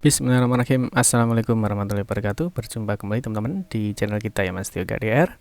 Bismillahirrahmanirrahim. Assalamualaikum warahmatullahi wabarakatuh. Berjumpa kembali teman-teman di channel kita ya Mas Tio KDR.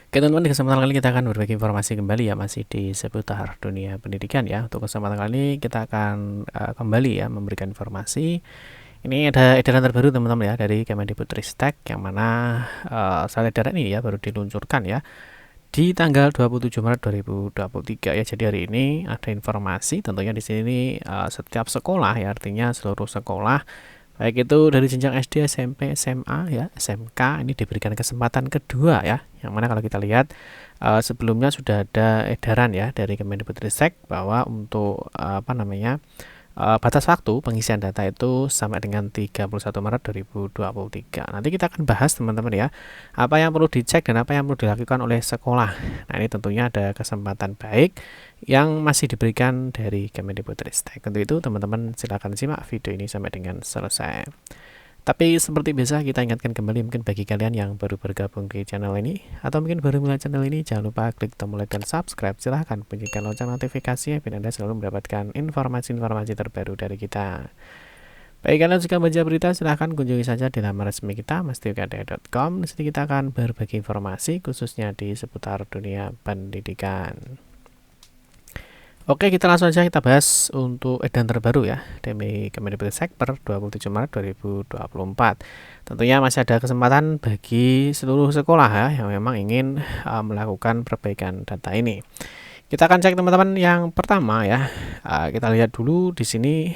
Oke teman-teman, di kesempatan kali ini kita akan berbagi informasi kembali ya, masih di seputar dunia pendidikan ya. Untuk kesempatan kali ini kita akan kembali ya memberikan informasi. Ini ada edaran terbaru teman-teman ya dari Kemendikbudristek, yang mana saat edaran ini ya baru diluncurkan ya di tanggal 27 Maret 2023 ya. Jadi hari ini ada informasi tentunya di sini setiap sekolah ya, artinya seluruh sekolah baik itu dari jenjang SD, SMP, SMA ya, SMK ini diberikan kesempatan kedua ya. Yang mana kalau kita lihat sebelumnya sudah ada edaran ya dari Kemendikbudristek bahwa untuk batas waktu pengisian data itu sampai dengan 31 Maret 2023. Nanti kita akan bahas teman-teman ya, apa yang perlu dicek dan apa yang perlu dilakukan oleh sekolah. Nah ini tentunya ada kesempatan baik yang masih diberikan dari Kemendikbudristek. Untuk itu teman-teman silakan simak video ini sampai dengan selesai. Tapi seperti biasa kita ingatkan kembali, mungkin bagi kalian yang baru bergabung di channel ini atau mungkin baru mulai channel ini, jangan lupa klik tombol like dan subscribe. Silahkan bunyikan lonceng notifikasinya biar Anda selalu mendapatkan informasi-informasi terbaru dari kita. Baik, kalian suka baca berita, silahkan kunjungi saja di laman resmi kita mastiokade.com. Di sini kita akan berbagi informasi khususnya di seputar dunia pendidikan. Oke, kita langsung saja kita bahas untuk edaran terbaru ya dari Kemendikbudristek per 27 Maret 2024. Tentunya masih ada kesempatan bagi seluruh sekolah ya yang memang ingin melakukan perbaikan data ini. Kita akan cek teman-teman yang pertama ya. Kita lihat dulu di sini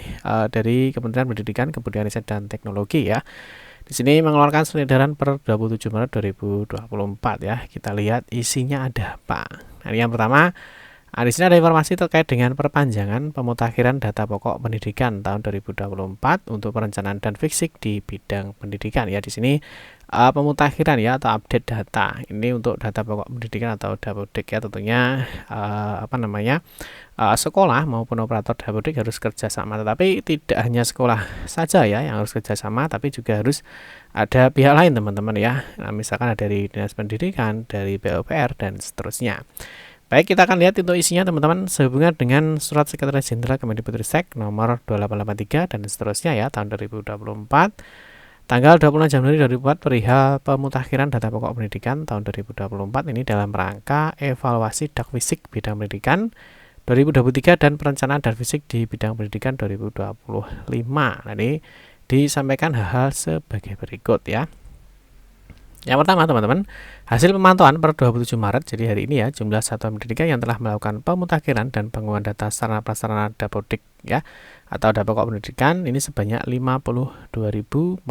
dari Kementerian Pendidikan, Kebudayaan, Riset dan Teknologi ya. Di sini mengeluarkan surat edaran per 27 Maret 2024 ya. Kita lihat isinya ada apa. Nah, yang pertama, di sini ada informasi terkait dengan perpanjangan pemutakhiran data pokok pendidikan tahun 2024 untuk perencanaan dan fisik di bidang pendidikan ya. Di sini pemutakhiran ya atau update data ini untuk data pokok pendidikan atau Dapodik ya. Tentunya sekolah maupun operator Dapodik harus kerjasama. Tetapi tidak hanya sekolah saja ya yang harus kerjasama, tapi juga harus ada pihak lain teman-teman ya. Nah, misalkan ada dari Dinas Pendidikan, dari PUPR dan seterusnya. Baik, kita akan lihat untuk isinya teman-teman sehubungan dengan Surat Sekretaris Jenderal Kemendikbudristek nomor 2883 dan seterusnya ya tahun 2024 tanggal 26 Januari 2024 perihal pemutakhiran data pokok pendidikan tahun 2024 ini dalam rangka evaluasi Dakfisik bidang pendidikan 2023 dan perencanaan Dakfisik di bidang pendidikan 2025. Nah, ini disampaikan hal-hal sebagai berikut ya. Yang pertama teman-teman, hasil pemantauan per 27 Maret, jadi hari ini ya, jumlah satuan pendidikan yang telah melakukan pemutakhiran dan pengumuman data sarana prasarana Dapodik ya, atau data pokok pendidikan ini sebanyak 52.403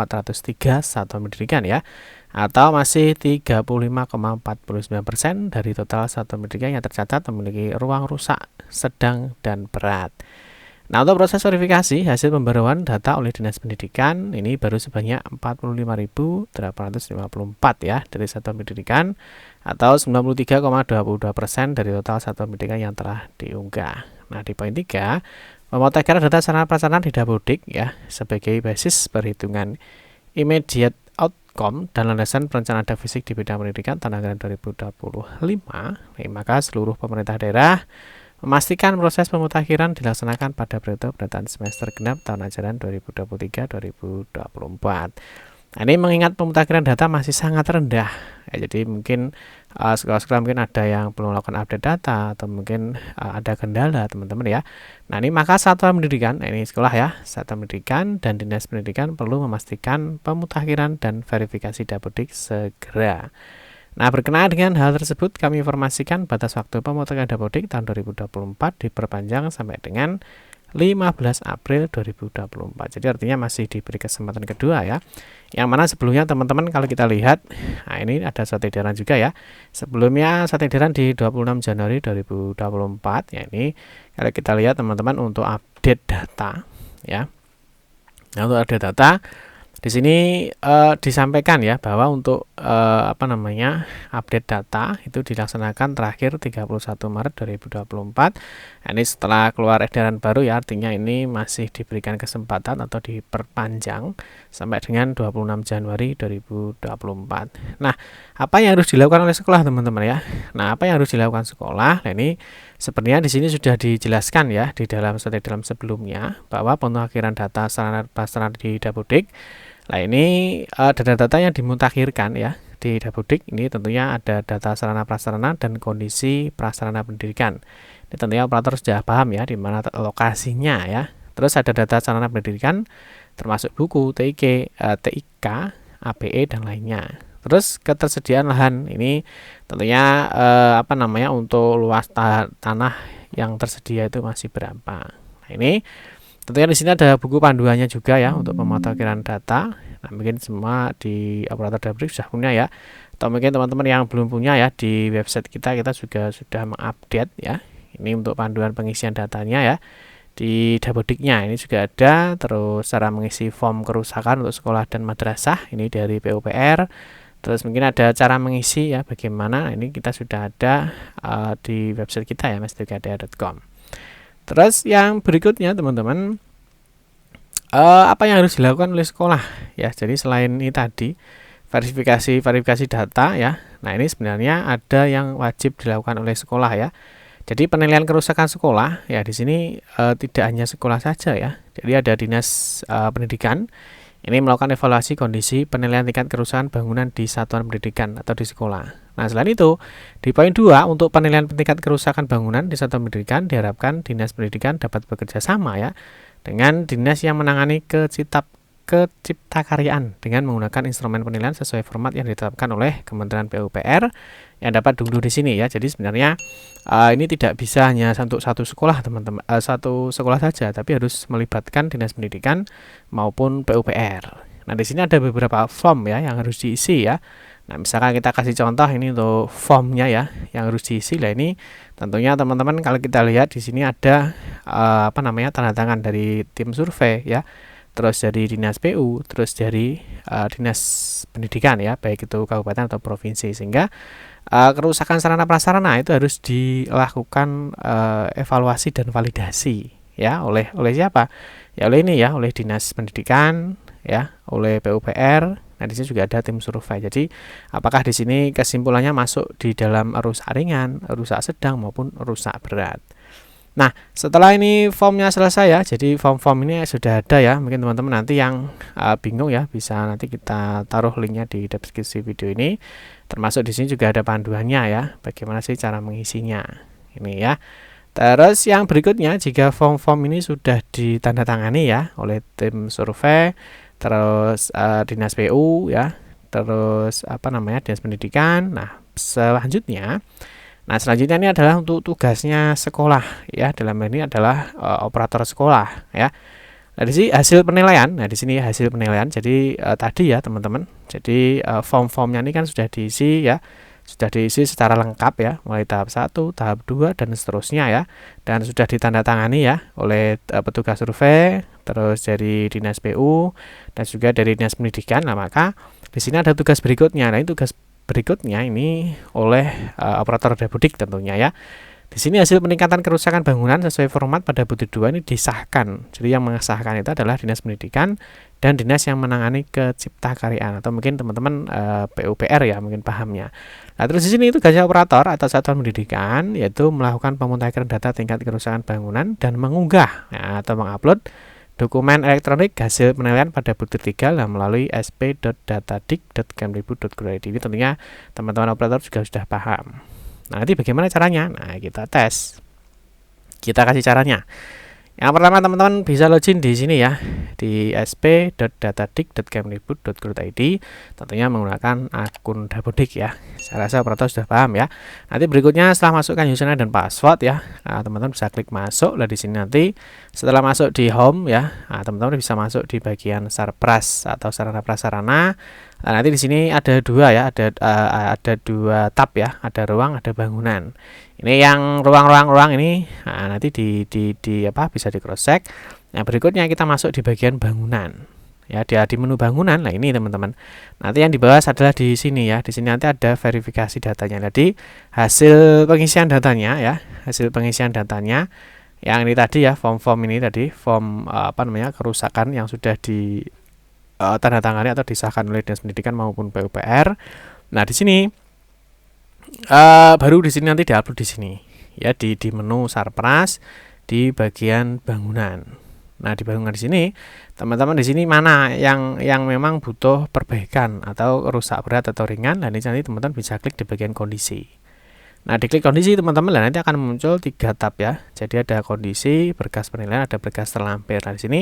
satuan pendidikan ya, atau masih 35,49% dari total satuan pendidikan yang tercatat memiliki ruang rusak sedang dan berat. Nah, untuk proses verifikasi hasil pembaruan data oleh Dinas Pendidikan ini baru sebanyak 45.854 ya dari satuan pendidikan atau 93,22% dari total satuan pendidikan yang telah diunggah. Nah, di poin 3, pemutakhiran data sarana prasarana di Dapodik ya sebagai basis perhitungan immediate outcome dan landasan perencanaan Dakfisik di bidang pendidikan tahun anggaran 2025. Maka seluruh pemerintah daerah memastikan proses pemutakhiran dilaksanakan pada periode pendataan semester genap tahun ajaran 2023-2024. Nah, ini mengingat pemutakhiran data masih sangat rendah. Ya, jadi mungkin sekolah-sekolah mungkin ada yang belum melakukan update data atau mungkin ada kendala teman-teman ya. Nah, ini maka satuan pendidikan, ini sekolah ya, satuan pendidikan dan Dinas Pendidikan perlu memastikan pemutakhiran dan verifikasi Dapodik segera. Nah, berkenaan dengan hal tersebut, kami informasikan batas waktu pemutakhiran Dapodik tahun 2024 diperpanjang sampai dengan 15 April 2024. Jadi artinya masih diberi kesempatan kedua ya. Yang mana sebelumnya teman-teman kalau kita lihat, nah ini ada surat edaran juga ya. Sebelumnya surat edaran di 26 Januari 2024 ya, ini kalau kita lihat teman-teman untuk update data ya. Nah, untuk update data Di sini disampaikan ya bahwa untuk update data itu dilaksanakan terakhir 31 Maret 2024. Nah, ini setelah keluar edaran baru ya, artinya ini masih diberikan kesempatan atau diperpanjang sampai dengan 26 Januari 2024. Nah, apa yang harus dilakukan oleh sekolah teman-teman ya? Nah, apa yang harus dilakukan sekolah? Nah, ini sebenarnya di sini sudah dijelaskan ya di dalam sebelumnya bahwa pemutakhiran data sarana prasarana di Dapodik. Nah, ini data-data yang dimutakhirkan ya di Dapodik ini tentunya ada data sarana prasarana dan kondisi prasarana pendidikan. Ini tentunya operator sudah paham ya di mana lokasinya ya. Terus ada data sarana pendidikan termasuk buku, TIK, APE dan lainnya. Terus ketersediaan lahan ini tentunya untuk luas tanah yang tersedia itu masih berapa. Nah, ini tentunya di sini ada buku panduannya juga ya untuk pemutakhiran data. Nah, mungkin semua di operator Dapodik sudah punya ya. Atau mungkin teman-teman yang belum punya ya, di website kita juga sudah mengupdate ya. Ini untuk panduan pengisian datanya ya. Di Dapodiknya ini juga ada, terus cara mengisi form kerusakan untuk sekolah dan madrasah ini dari PUPR. Terus mungkin ada cara mengisi ya bagaimana. Nah, ini kita sudah ada di website kita ya mas3kdr.com. Terus yang berikutnya teman-teman, apa yang harus dilakukan oleh sekolah ya. Jadi selain ini tadi verifikasi data ya. Nah, ini sebenarnya ada yang wajib dilakukan oleh sekolah ya. Jadi penilaian kerusakan sekolah ya di sini tidak hanya sekolah saja ya. Jadi ada dinas pendidikan ini melakukan evaluasi kondisi penilaian tingkat kerusakan bangunan di satuan pendidikan atau di sekolah. Nah, selain itu, di poin 2 untuk penilaian tingkat kerusakan bangunan di satuan pendidikan diharapkan dinas pendidikan dapat bekerja sama ya dengan dinas yang menangani keciptakaryaan dengan menggunakan instrumen penilaian sesuai format yang ditetapkan oleh Kementerian PUPR yang dapat diunduh di sini ya. Jadi sebenarnya ini tidak bisa hanya untuk satu sekolah teman-teman, satu sekolah saja, tapi harus melibatkan dinas pendidikan maupun PUPR. Nah, di sini ada beberapa form ya yang harus diisi ya. Nah, misalkan kita kasih contoh ini untuk formnya ya yang harus diisi. Lah ini tentunya teman-teman kalau kita lihat di sini ada tanda tangan dari tim survei ya. Terus dari dinas PU, terus dari dinas pendidikan ya, baik itu kabupaten atau provinsi, sehingga kerusakan sarana prasarana itu harus dilakukan evaluasi dan validasi ya oleh siapa? Ya oleh ini ya, oleh dinas pendidikan ya, oleh PUPR. Nah, di sini juga ada tim survei. Jadi, apakah di sini kesimpulannya masuk di dalam rusak ringan, rusak sedang maupun rusak berat. Nah, setelah ini formnya selesai ya, jadi form-form ini sudah ada ya. Mungkin teman-teman nanti yang bingung ya, bisa nanti kita taruh linknya di deskripsi video ini. Termasuk di sini juga ada panduannya ya, bagaimana sih cara mengisinya. Ini ya. Terus yang berikutnya, jika form-form ini sudah ditandatangani ya oleh tim survei, terus dinas PU ya, terus dinas pendidikan. Nah, selanjutnya ini adalah untuk tugasnya sekolah ya. Dalam hal ini adalah operator sekolah ya. Nah, di sini hasil penilaian. Nah, di sini hasil penilaian. Jadi tadi ya teman-teman. Jadi form-formnya ini kan sudah diisi ya. Sudah diisi secara lengkap ya, mulai tahap 1, tahap 2 dan seterusnya ya. Dan sudah ditandatangani ya oleh petugas survei, terus dari dinas PU dan juga dari dinas pendidikan. Nah, maka di sini ada tugas berikutnya. Nah, ini tugas berikutnya ini oleh operator Dapodik tentunya ya. Di sini hasil peningkatan kerusakan bangunan sesuai format pada butir 2 ini disahkan. Jadi yang mengesahkan itu adalah dinas pendidikan dan dinas yang menangani keciptakaryaan, atau mungkin teman-teman PUPR ya mungkin pahamnya. Nah, terus di sini itu tugasnya operator atau satuan pendidikan yaitu melakukan pemutakhiran data tingkat kerusakan bangunan dan mengunggah ya, atau mengupload dokumen elektronik hasil penilaian pada butir 3 melalui sp.datadik.kemdikbud.go.id. Ini tentunya teman-teman operator juga sudah paham. Nah, nanti bagaimana caranya? Nah, kita tes. Kita kasih caranya. Yang pertama teman-teman bisa login di sini ya, di sp.datadik.kemdikbud.go.id, tentunya menggunakan akun Dapodik ya. Saya rasa operator sudah paham ya. Nanti berikutnya setelah masukkan username dan password ya, nah, teman-teman bisa klik masuk. Lah di sini nanti setelah masuk di home ya, nah, teman-teman bisa masuk di bagian sarpras atau sarana prasarana. Nah, nanti di sini ada dua ya, ada dua tab ya, ada ruang, ada bangunan. Ini yang ruang ini nanti bisa di cross check. Yang berikutnya kita masuk di bagian bangunan. ya, di menu bangunan. Nah, ini teman-teman. Nanti yang di bawah adalah di sini ya. Di sini nanti ada verifikasi datanya. Jadi hasil pengisian datanya ya, hasil pengisian datanya yang ini tadi ya, form-form ini tadi, form kerusakan yang sudah di tanda tangani atau disahkan oleh Dinas Pendidikan maupun PUPR. Nah, di sini baru di sini nanti diupload di sini ya, di menu Sarpras di bagian bangunan. Nah, di bangunan di sini, teman-teman di sini mana yang memang butuh perbaikan atau rusak berat atau ringan, nah ini nanti teman-teman bisa klik di bagian kondisi. Nah, di klik kondisi teman-teman, nanti akan muncul 3 tab ya. Jadi ada kondisi, berkas penilaian, ada berkas terlampir. Nah, di sini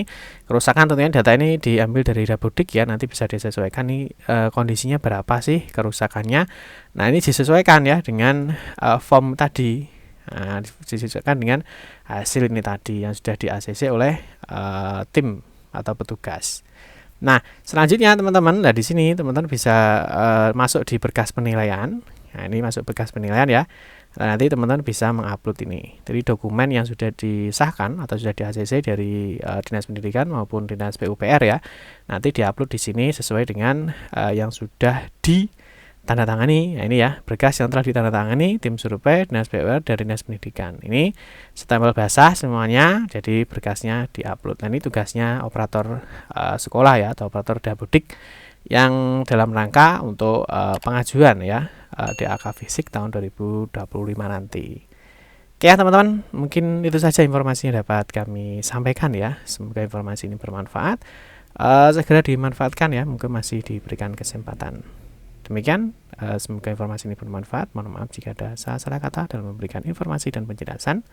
kerusakan tentunya data ini diambil dari Dapodik ya, nanti bisa disesuaikan nih kondisinya berapa sih kerusakannya. Nah, ini disesuaikan ya dengan form tadi. Nah, disesuaikan dengan hasil ini tadi yang sudah di ACC oleh tim atau petugas. Nah, selanjutnya teman-teman, nah di sini teman-teman bisa masuk di berkas penilaian. Nah, ini masuk berkas penilaian ya. Nah, nanti teman-teman bisa mengupload ini. Jadi dokumen yang sudah disahkan atau sudah di ACC dari Dinas Pendidikan maupun Dinas PUPR ya. Nanti diupload di sini sesuai dengan yang sudah ditandatangani. Nah, ini ya, berkas yang telah ditandatangani tim survei Dinas PUPR dari Dinas Pendidikan. Ini stempel basah semuanya, jadi berkasnya diupload. Nah, ini tugasnya operator sekolah ya, atau operator Dapodik yang dalam rangka untuk pengajuan ya, DAK fisik tahun 2025 nanti. Oke ya teman-teman, mungkin itu saja informasi yang dapat kami sampaikan ya. Semoga informasi ini bermanfaat. Segera dimanfaatkan ya, mungkin masih diberikan kesempatan. Demikian, semoga informasi ini bermanfaat. Mohon maaf jika ada salah kata dalam memberikan informasi dan penjelasan.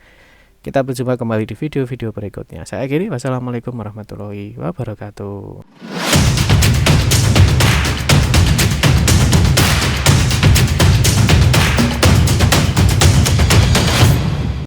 Kita berjumpa kembali di video-video berikutnya. Saya akhiri, wassalamualaikum warahmatullahi wabarakatuh.